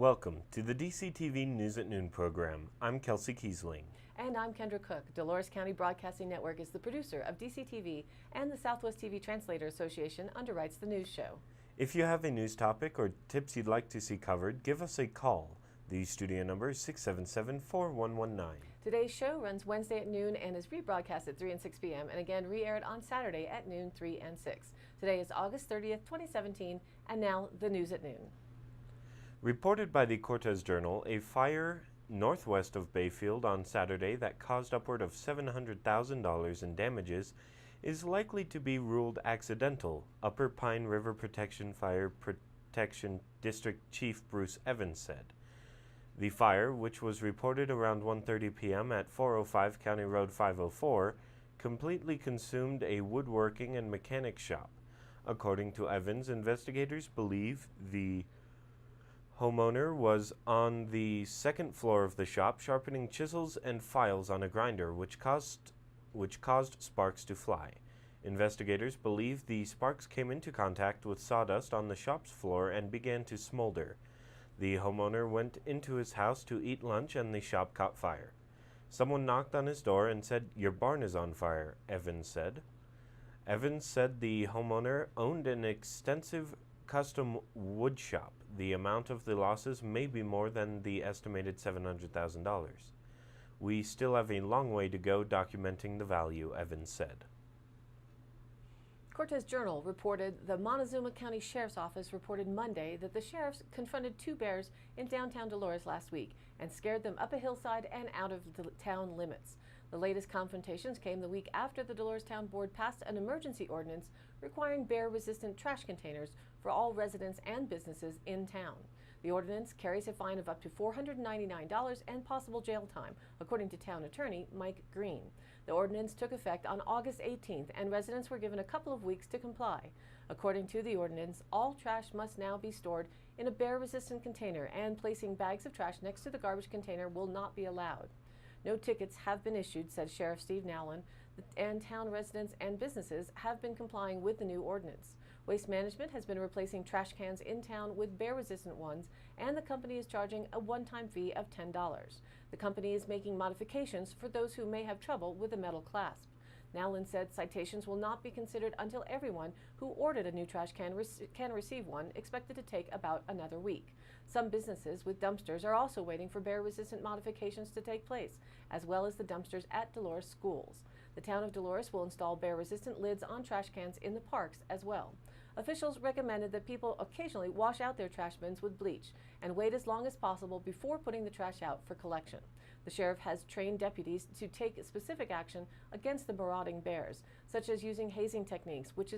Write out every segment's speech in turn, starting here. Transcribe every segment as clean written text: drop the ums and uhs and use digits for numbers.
Welcome to the DCTV News at Noon program. I'm Kelsey Kiesling. And I'm Kendra Cook. Dolores County Broadcasting Network is the producer of DCTV, and the Southwest TV Translator Association underwrites the news show. If you have a news topic or tips you'd like to see covered, give us a call. The studio number is 677-4119. Today's show runs Wednesday at noon and is rebroadcast at 3 and 6 p.m. and again re-aired on Saturday at noon, 3 and 6. Today is August 30th, 2017, and now the news at noon. Reported by the Cortez Journal, a fire northwest of Bayfield on Saturday that caused upward of $700,000 in damages is likely to be ruled accidental, Upper Pine River Protection Fire Protection District Chief Bruce Evans said. The fire, which was reported around 1:30 p.m. at 405 County Road 504, completely consumed a woodworking and mechanic shop. According to Evans, investigators believe the homeowner was on the second floor of the shop sharpening chisels and files on a grinder, which caused sparks to fly. Investigators believe the sparks came into contact with sawdust on the shop's floor and began to smolder. The homeowner went into his house to eat lunch and the shop caught fire. Someone knocked on his door and said, "Your barn is on fire," Evans said. Evans said the homeowner owned an extensive custom wood shop. The amount of the losses may be more than the estimated $700,000. We still have a long way to go documenting the value, Evans said. Cortez Journal reported the Montezuma County Sheriff's Office reported Monday that the sheriffs confronted two bears in downtown Dolores last week and scared them up a hillside and out of the town limits. The latest confrontations came the week after the Dolores Town Board passed an emergency ordinance requiring bear-resistant trash containers for all residents and businesses in town. The ordinance carries a fine of up to $499 and possible jail time, according to town attorney Mike Green. The ordinance took effect on August 18th, and residents were given a couple of weeks to comply. According to the ordinance, all trash must now be stored in a bear-resistant container, and placing bags of trash next to the garbage container will not be allowed. No tickets have been issued, said Sheriff Steve Nowlin, and town residents and businesses have been complying with the new ordinance. Waste Management has been replacing trash cans in town with bear-resistant ones, and the company is charging a one-time fee of $10. The company is making modifications for those who may have trouble with the metal clasp. Nowlin said citations will not be considered until everyone who ordered a new trash can can receive one, expected to take about another week. Some businesses with dumpsters are also waiting for bear-resistant modifications to take place, as well as the dumpsters at Dolores schools. The town of Dolores will install bear-resistant lids on trash cans in the parks as well. Officials recommended that people occasionally wash out their trash bins with bleach and wait as long as possible before putting the trash out for collection. The sheriff has trained deputies to take specific action against the marauding bears, such as using hazing techniques, it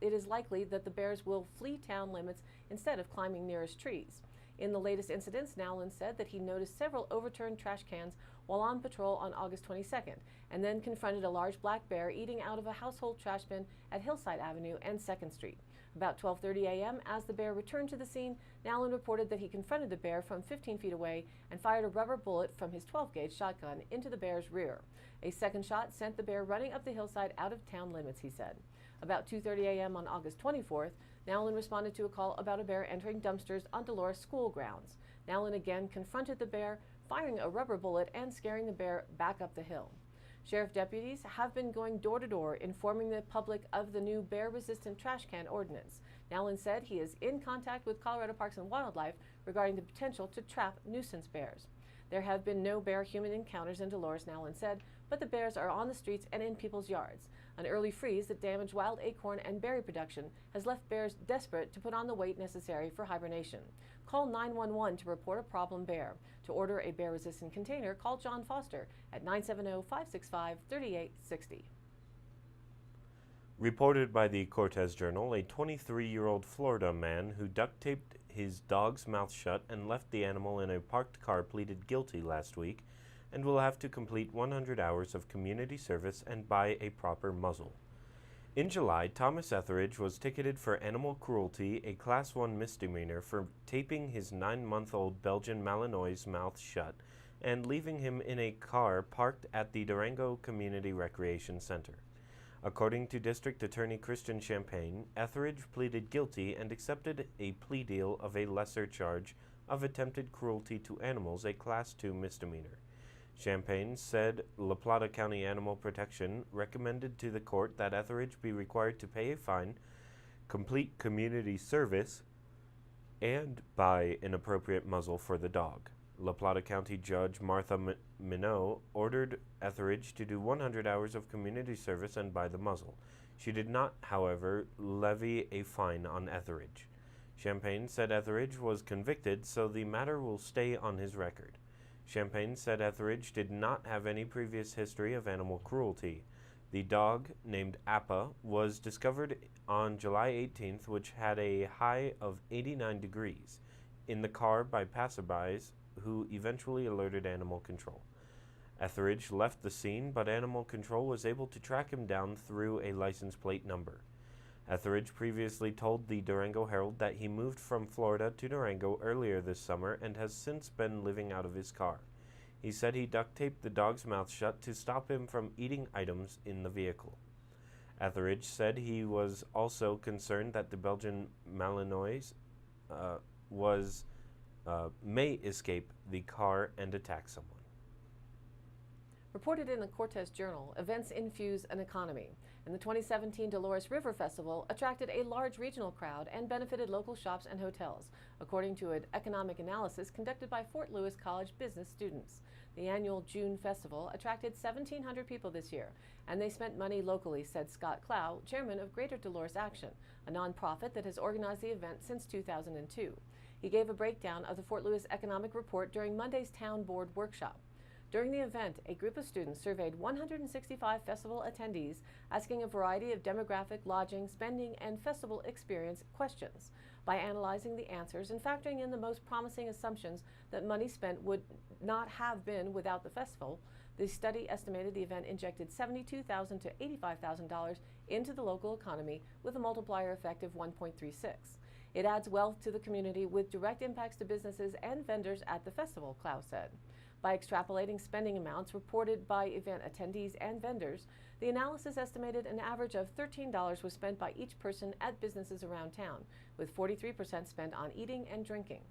is likely that the bears will flee town limits instead of climbing nearest trees. In the latest incidents, Nowlin said that he noticed several overturned trash cans while on patrol on August 22nd, and then confronted a large black bear eating out of a household trash bin at Hillside Avenue and 2nd Street. About 12:30 a.m., as the bear returned to the scene, Nowlin reported that he confronted the bear from 15 feet away and fired a rubber bullet from his 12-gauge shotgun into the bear's rear. A second shot sent the bear running up the hillside out of town limits, he said. About 2:30 a.m. on August 24th, Nowlin responded to a call about a bear entering dumpsters on Dolores school grounds. Nowlin again confronted the bear, firing a rubber bullet and scaring the bear back up the hill. Sheriff deputies have been going door to door informing the public of the new bear-resistant trash can ordinance. Nowlin said he is in contact with Colorado Parks and Wildlife regarding the potential to trap nuisance bears. There have been no bear-human encounters in Dolores, Nowlin said, but the bears are on the streets and in people's yards. An early freeze that damaged wild acorn and berry production has left bears desperate to put on the weight necessary for hibernation. Call 911 to report a problem bear. To order a bear-resistant container, call John Foster at 970-565-3860. Reported by the Cortez Journal, a 23-year-old Florida man who duct taped his dog's mouth shut and left the animal in a parked car pleaded guilty last week and will have to complete 100 hours of community service and buy a proper muzzle. In July, Thomas Etheridge was ticketed for animal cruelty, a Class 1 misdemeanor, for taping his 9-month-old Belgian Malinois' mouth shut and leaving him in a car parked at the Durango Community Recreation Center. According to District Attorney Christian Champagne, Etheridge pleaded guilty and accepted a plea deal of a lesser charge of attempted cruelty to animals, a Class II misdemeanor. Champaign said La Plata County Animal Protection recommended to the court that Etheridge be required to pay a fine, complete community service, and buy an appropriate muzzle for the dog. La Plata County Judge Martha Minot ordered Etheridge to do 100 hours of community service and buy the muzzle. She did not, however, levy a fine on Etheridge. Champaign said Etheridge was convicted, so the matter will stay on his record. Champaign said Etheridge did not have any previous history of animal cruelty. The dog, named Appa, was discovered on July 18th, which had a high of 89 degrees, in the car by passerbys who eventually alerted animal control. Etheridge left the scene, but animal control was able to track him down through a license plate number. Etheridge previously told the Durango Herald that he moved from Florida to Durango earlier this summer and has since been living out of his car. He said he duct taped the dog's mouth shut to stop him from eating items in the vehicle. Etheridge said he was also concerned that the Belgian Malinois may escape the car and attack someone. Reported in the Cortez Journal, events infuse an economy, and the 2017 Dolores River Festival attracted a large regional crowd and benefited local shops and hotels, according to an economic analysis conducted by Fort Lewis College business students. The annual June Festival attracted 1,700 people this year, and they spent money locally, said Scott Clow, chairman of Greater Dolores Action, a nonprofit that has organized the event since 2002. He gave a breakdown of the Fort Lewis Economic Report during Monday's Town Board workshop. During the event, a group of students surveyed 165 festival attendees, asking a variety of demographic, lodging, spending, and festival experience questions. By analyzing the answers and factoring in the most promising assumptions that money spent would not have been without the festival, the study estimated the event injected $72,000 to $85,000 into the local economy with a multiplier effect of 1.36. It adds wealth to the community with direct impacts to businesses and vendors at the festival, Clow said. By extrapolating spending amounts reported by event attendees and vendors, the analysis estimated an average of $13 was spent by each person at businesses around town, with 43% spent on eating and drinking.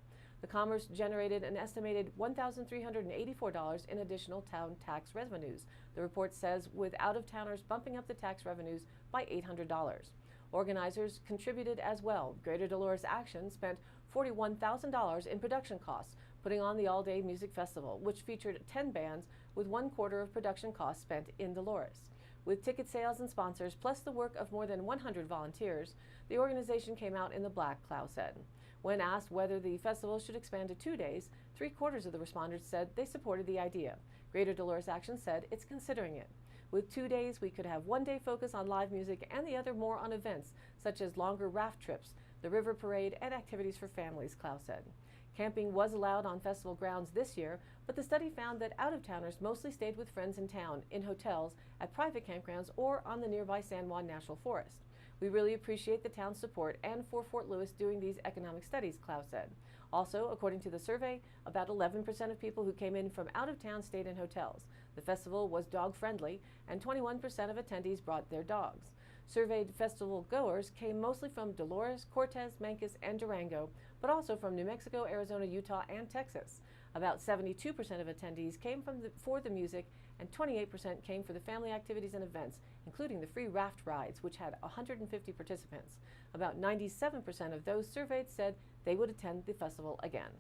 The commerce generated an estimated $1,384 in additional town tax revenues, the report says, with out-of-towners bumping up the tax revenues by $800. Organizers contributed as well. Greater Dolores Action spent $41,000 in production costs, putting on the all-day music festival, which featured 10 bands with 1/4 of production costs spent in Dolores. With ticket sales and sponsors, plus the work of more than 100 volunteers, the organization came out in the black, Clow said. When asked whether the festival should expand to 2 days, 3/4 of the respondents said they supported the idea. Greater Dolores Action said it's considering it. With 2 days, we could have 1 day focus on live music and the other more on events, such as longer raft trips, the river parade, and activities for families, Clow said. Camping was allowed on festival grounds this year, but the study found that out-of-towners mostly stayed with friends in town, in hotels, at private campgrounds, or on the nearby San Juan National Forest. We really appreciate the town's support and for Fort Lewis doing these economic studies, Clow said. Also, according to the survey, about 11% of people who came in from out of town stayed in hotels. The festival was dog-friendly, and 21% of attendees brought their dogs. Surveyed festival goers came mostly from Dolores, Cortez, Mancos, and Durango, but also from New Mexico, Arizona, Utah, and Texas. About 72% of attendees came for the music, and 28% came for the family activities and events, including the free raft rides, which had 150 participants. About 97% of those surveyed said they would attend the festival again.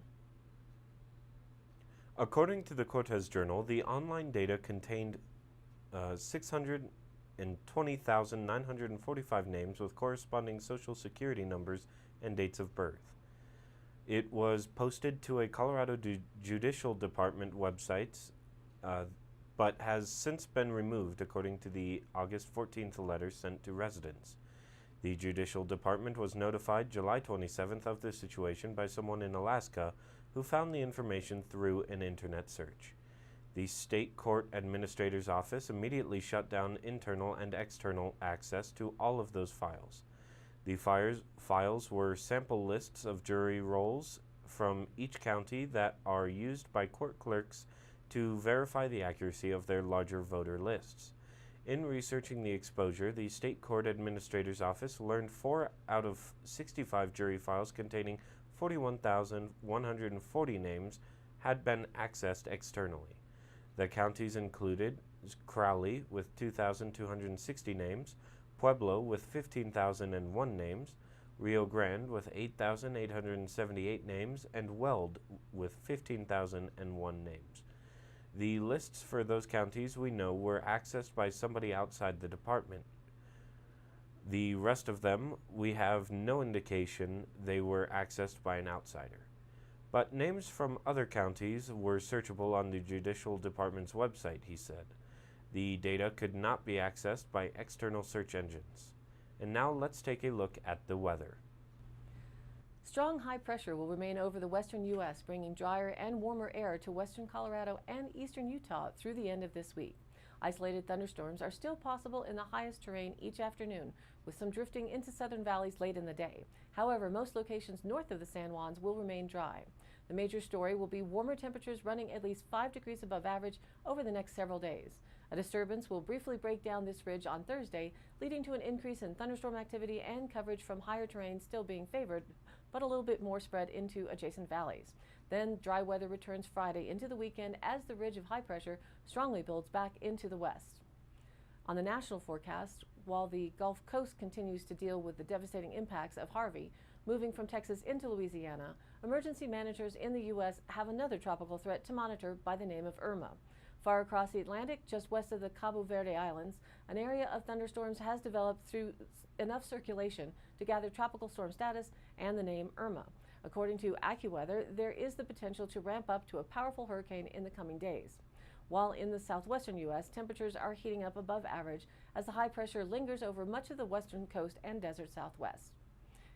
According to the Cortez Journal, the online data contained 620,945 names with corresponding social security numbers and dates of birth. It was posted to a Colorado Judicial Department website, but has since been removed, according to the August 14th letter sent to residents. The Judicial Department was notified July 27th of the situation by someone in Alaska who found the information through an internet search. The State Court Administrator's Office immediately shut down internal and external access to all of those files. The files were sample lists of jury rolls from each county that are used by court clerks to verify the accuracy of their larger voter lists. In researching the exposure, the State Court Administrator's Office learned 4 out of 65 jury files containing 41,140 names had been accessed externally. The counties included Crowley with 2,260 names, Pueblo with 15,001 names, Rio Grande with 8,878 names, and Weld with 15,001 names. The lists for those counties we know were accessed by somebody outside the department. The rest of them, we have no indication they were accessed by an outsider. But names from other counties were searchable on the Judicial Department's website, he said. The data could not be accessed by external search engines. And now let's take a look at the weather. Strong high pressure will remain over the western U.S., bringing drier and warmer air to western Colorado and eastern Utah through the end of this week. Isolated thunderstorms are still possible in the highest terrain each afternoon, with some drifting into southern valleys late in the day. However, most locations north of the San Juans will remain dry. The major story will be warmer temperatures running at least 5 degrees above average over the next several days. A disturbance will briefly break down this ridge on Thursday, leading to an increase in thunderstorm activity and coverage from higher terrain still being favored, but a little bit more spread into adjacent valleys. Then dry weather returns Friday into the weekend as the ridge of high pressure strongly builds back into the west. On the national forecast, while the Gulf Coast continues to deal with the devastating impacts of Harvey, moving from Texas into Louisiana, emergency managers in the U.S. have another tropical threat to monitor by the name of Irma. Far across the Atlantic, just west of the Cabo Verde Islands, an area of thunderstorms has developed through enough circulation to gather tropical storm status and the name Irma. According to AccuWeather, there is the potential to ramp up to a powerful hurricane in the coming days. While in the southwestern U.S., temperatures are heating up above average as the high pressure lingers over much of the western coast and desert southwest.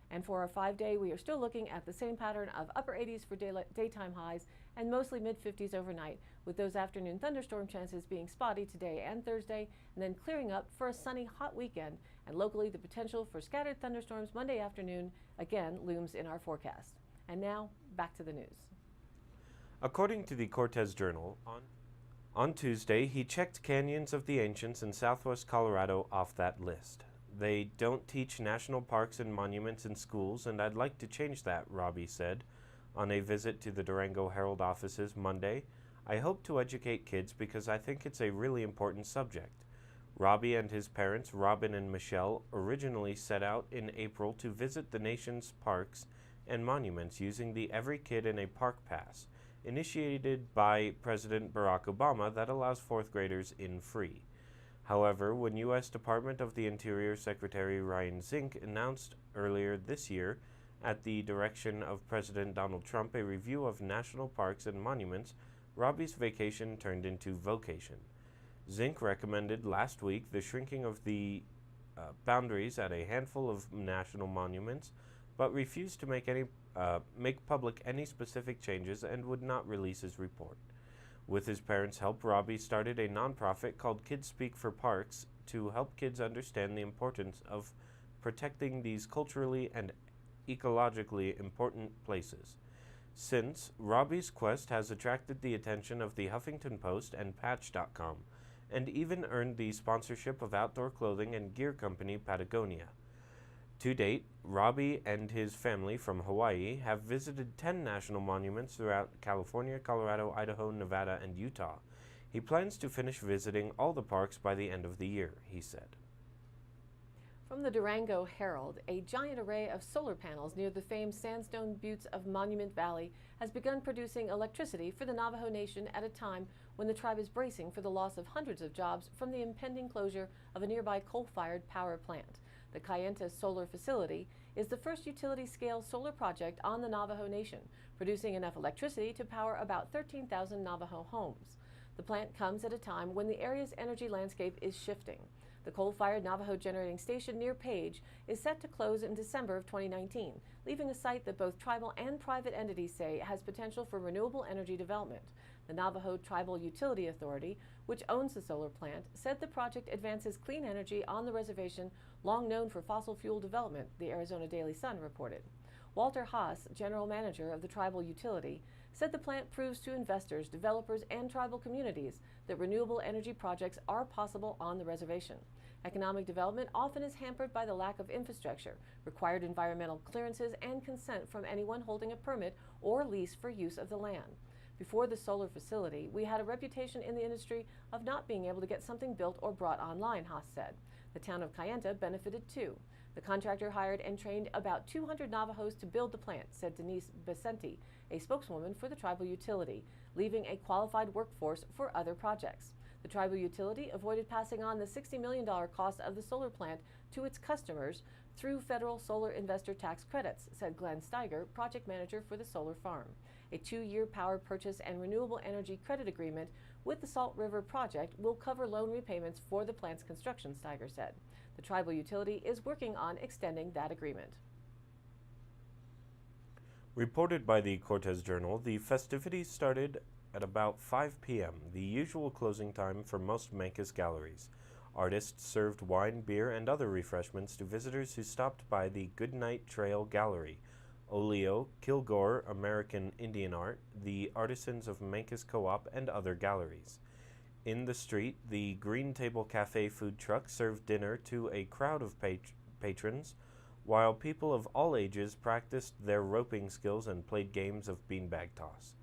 And for our 5-day, we are still looking at the same pattern of upper 80s for daytime highs and mostly mid-50s overnight, with those afternoon thunderstorm chances being spotty today and Thursday, and then clearing up for a sunny, hot weekend. And locally, the potential for scattered thunderstorms Monday afternoon again looms in our forecast. And now, back to the news. According to the Cortez Journal, on Tuesday, he checked Canyons of the Ancients in southwest Colorado off that list. They don't teach national parks and monuments in schools, and I'd like to change that, Robbie said on a visit to the Durango Herald offices Monday. I hope to educate kids because I think it's a really important subject. Robbie and his parents, Robin and Michelle, originally set out in April to visit the nation's parks and monuments using the Every Kid in a Park Pass, initiated by President Barack Obama, that allows fourth graders in free. However, when U.S. Department of the Interior Secretary Ryan Zink announced earlier this year, at the direction of President Donald Trump, a review of national parks and monuments, Robbie's vacation turned into vocation. Zink recommended last week the shrinking of the boundaries at a handful of national monuments, but refused to make public any specific changes and would not release his report. With his parents' help, Robbie started a nonprofit called Kids Speak for Parks to help kids understand the importance of protecting these culturally and ecologically important places. Since, Robbie's quest has attracted the attention of the Huffington Post and Patch.com, and even earned the sponsorship of outdoor clothing and gear company Patagonia. To date, Robbie and his family from Hawaii have visited 10 national monuments throughout California, Colorado, Idaho, Nevada, and Utah. He plans to finish visiting all the parks by the end of the year, he said. From the Durango Herald, a giant array of solar panels near the famed sandstone buttes of Monument Valley has begun producing electricity for the Navajo Nation at a time when the tribe is bracing for the loss of hundreds of jobs from the impending closure of a nearby coal-fired power plant. The Kayenta Solar Facility is the first utility-scale solar project on the Navajo Nation, producing enough electricity to power about 13,000 Navajo homes. The plant comes at a time when the area's energy landscape is shifting. The coal-fired Navajo generating station near Page is set to close in December of 2019, leaving a site that both tribal and private entities say has potential for renewable energy development. The Navajo Tribal Utility Authority, which owns the solar plant, said the project advances clean energy on the reservation long known for fossil fuel development, the Arizona Daily Sun reported. Walter Haas, general manager of the tribal utility, said the plant proves to investors, developers, and tribal communities that renewable energy projects are possible on the reservation. Economic development often is hampered by the lack of infrastructure, required environmental clearances, and consent from anyone holding a permit or lease for use of the land. Before the solar facility, we had a reputation in the industry of not being able to get something built or brought online, Haas said. The town of Kayenta benefited too. The contractor hired and trained about 200 Navajos to build the plant, said Denise Becenti, a spokeswoman for the tribal utility, leaving a qualified workforce for other projects. The tribal utility avoided passing on the $60 million cost of the solar plant to its customers through federal solar investor tax credits, said Glenn Steiger, project manager for the solar farm. A 2-year power purchase and renewable energy credit agreement with the Salt River project will cover loan repayments for the plant's construction, Steiger said. The tribal utility is working on extending that agreement. Reported by the Cortez Journal, the festivities started at about 5 p.m., the usual closing time for most Mencos galleries. Artists served wine, beer, and other refreshments to visitors who stopped by the Goodnight Trail Gallery, Oleo, Kilgore American Indian Art, the Artisans of Mencos Co-op, and other galleries. In the street, the Green Table Cafe food truck served dinner to a crowd of patrons, while people of all ages practiced their roping skills and played games of beanbag toss.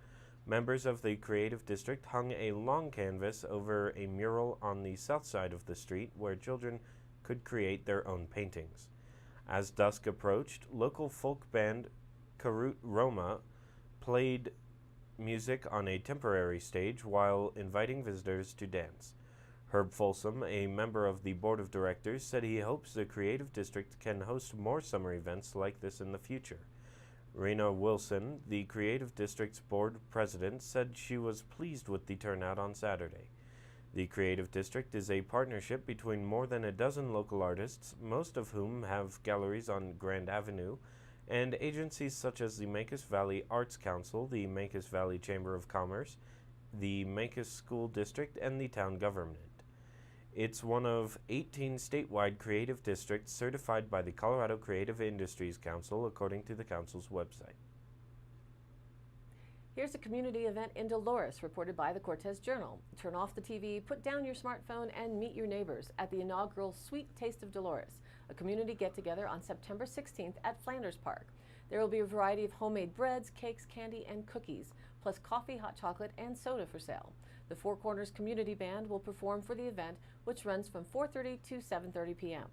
Members of the Creative District hung a long canvas over a mural on the south side of the street where children could create their own paintings. As dusk approached, local folk band Karut Roma played music on a temporary stage while inviting visitors to dance. Herb Folsom, a member of the board of directors, said he hopes the Creative District can host more summer events like this in the future. Rena Wilson, the Creative District's board president, said she was pleased with the turnout on Saturday. The Creative District is a partnership between more than a dozen local artists, most of whom have galleries on Grand Avenue, and agencies such as the Mencos Valley Arts Council, the Mencos Valley Chamber of Commerce, the Mencos School District, and the town government. It's one of 18 statewide creative districts certified by the Colorado Creative Industries Council, according to the council's website. Here's a community event in Dolores reported by the Cortez Journal. Turn off the TV, put down your smartphone, and meet your neighbors at the inaugural Sweet Taste of Dolores, a community get-together on September 16th at Flanders Park. There will be a variety of homemade breads, cakes, candy, and cookies, plus coffee, hot chocolate, and soda for sale. The Four Corners Community Band will perform for the event, which runs from 4:30 to 7:30 p.m.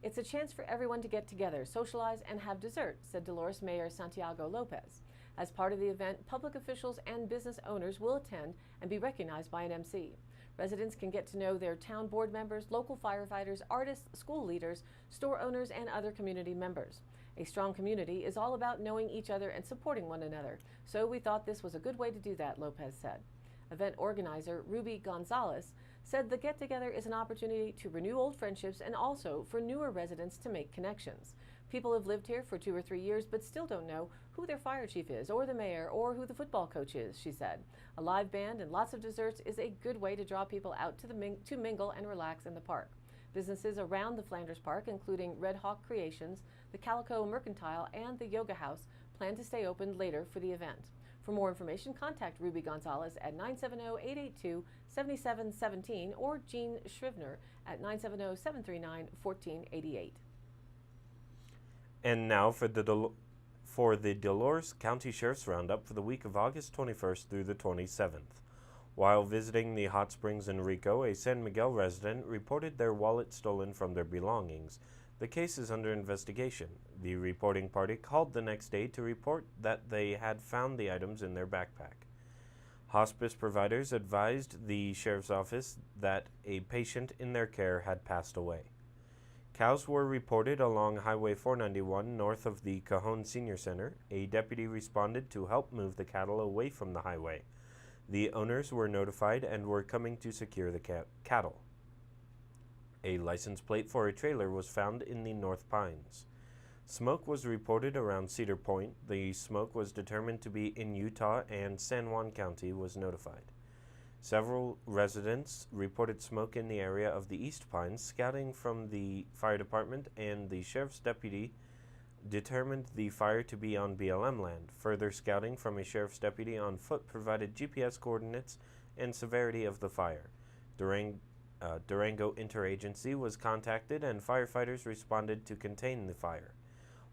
It's a chance for everyone to get together, socialize, and have dessert, said Dolores Mayor Santiago Lopez. As part of the event, public officials and business owners will attend and be recognized by an MC. Residents can get to know their town board members, local firefighters, artists, school leaders, store owners, and other community members. A strong community is all about knowing each other and supporting one another, so we thought this was a good way to do that, Lopez said. Event organizer Ruby Gonzalez said the get-together is an opportunity to renew old friendships and also for newer residents to make connections. People have lived here for 2 or 3 years but still don't know who their fire chief is or the mayor or who the football coach is, she said. A live band and lots of desserts is a good way to draw people out to mingle and relax in the park. Businesses around the Flanders Park, including Red Hawk Creations, the Calico Mercantile, and the Yoga House, plan to stay open later for the event. For more information, contact Ruby Gonzalez at 970-882-7717 or Jean Shrivner at 970-739-1488. And now for the Dolores County Sheriff's Roundup for the week of August 21st through the 27th. While visiting the hot springs in Rico, a San Miguel resident reported their wallet stolen from their belongings. The case is under investigation. The reporting party called the next day to report that they had found the items in their backpack. Hospice providers advised the sheriff's office that a patient in their care had passed away. Cows were reported along Highway 491 north of the Cajon Senior Center. A deputy responded to help move the cattle away from the highway. The owners were notified and were coming to secure the cattle. A license plate for a trailer was found in the North Pines. Smoke was reported around Cedar Point. The smoke was determined to be in Utah, and San Juan County was notified. Several residents reported smoke in the area of the East Pines. Scouting from the fire department and the sheriff's deputy determined the fire to be on BLM land. Further scouting from a sheriff's deputy on foot provided GPS coordinates and severity of the fire. Durango Interagency was contacted and firefighters responded to contain the fire.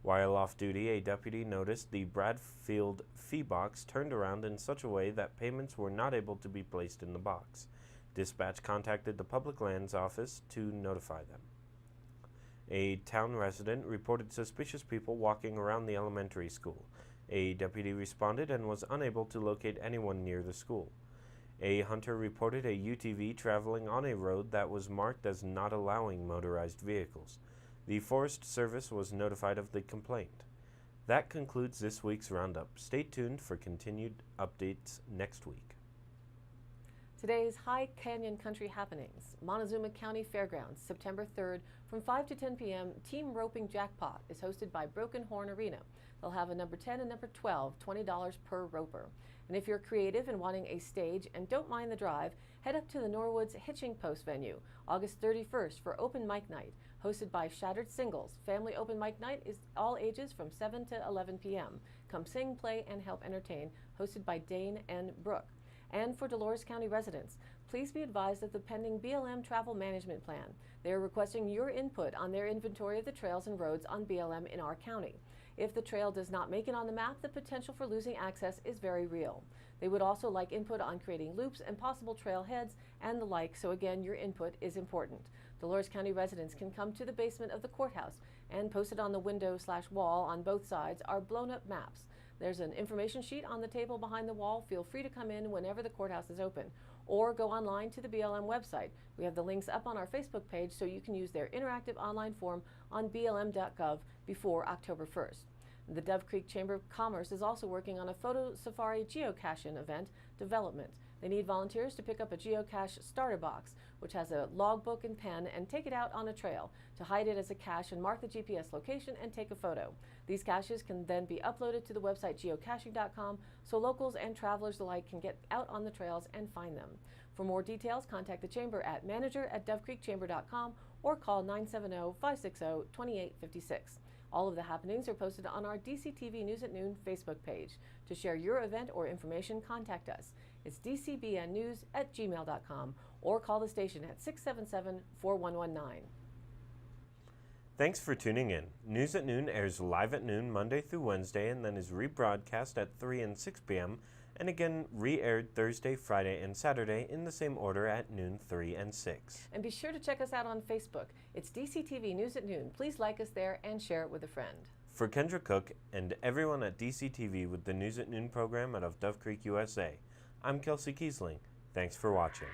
While off duty, a deputy noticed the Bradfield fee box turned around in such a way that payments were not able to be placed in the box. Dispatch contacted the Public Lands Office to notify them. A town resident reported suspicious people walking around the elementary school. A deputy responded and was unable to locate anyone near the school. A hunter reported a UTV traveling on a road that was marked as not allowing motorized vehicles. The Forest Service was notified of the complaint. That concludes this week's roundup. Stay tuned for continued updates next week. Today's High Canyon Country Happenings, Montezuma County Fairgrounds, September 3rd from 5 to 10 p.m. Team Roping Jackpot is hosted by Broken Horn Arena. They'll have a number 10 and number 12, $20 per roper. And if you're creative and wanting a stage and don't mind the drive, head up to the Norwoods Hitching Post venue, August 31st for Open Mic Night, hosted by Shattered Singles. Family Open Mic Night is all ages from 7 to 11 p.m. Come sing, play, and help entertain, hosted by Dane and Brooke. And for Dolores County residents, please be advised of the pending BLM Travel Management Plan. They are requesting your input on their inventory of the trails and roads on BLM in our county. If the trail does not make it on the map, the potential for losing access is very real. They would also like input on creating loops and possible trailheads and the like, so again, your input is important. Dolores County residents can come to the basement of the courthouse, and posted on the window/wall on both sides are blown-up maps. There's an information sheet on the table behind the wall. Feel free to come in whenever the courthouse is open, or go online to the BLM website. We have the links up on our Facebook page so you can use their interactive online form on blm.gov before October 1st. The Dove Creek Chamber of Commerce is also working on a photo safari geocaching event development. They need volunteers to pick up a geocache starter box, which has a logbook and pen, and take it out on a trail to hide it as a cache and mark the GPS location and take a photo. These caches can then be uploaded to the website geocaching.com so locals and travelers alike can get out on the trails and find them. For more details, contact the Chamber at manager@dovecreekchamber.com or call 970-560-2856. All of the happenings are posted on our DCTV News at Noon Facebook page. To share your event or information, contact us. It's dcbnnews@gmail.com or call the station at 677-4119. Thanks for tuning in. News at Noon airs live at noon Monday through Wednesday and then is rebroadcast at 3 and 6 p.m. and again re-aired Thursday, Friday, and Saturday in the same order at noon, 3, and 6. And be sure to check us out on Facebook. It's DCTV News at Noon. Please like us there and share it with a friend. For Kendra Cook and everyone at DCTV with the News at Noon program out of Dove Creek, USA, I'm Kelsey Kiesling. Thanks for watching.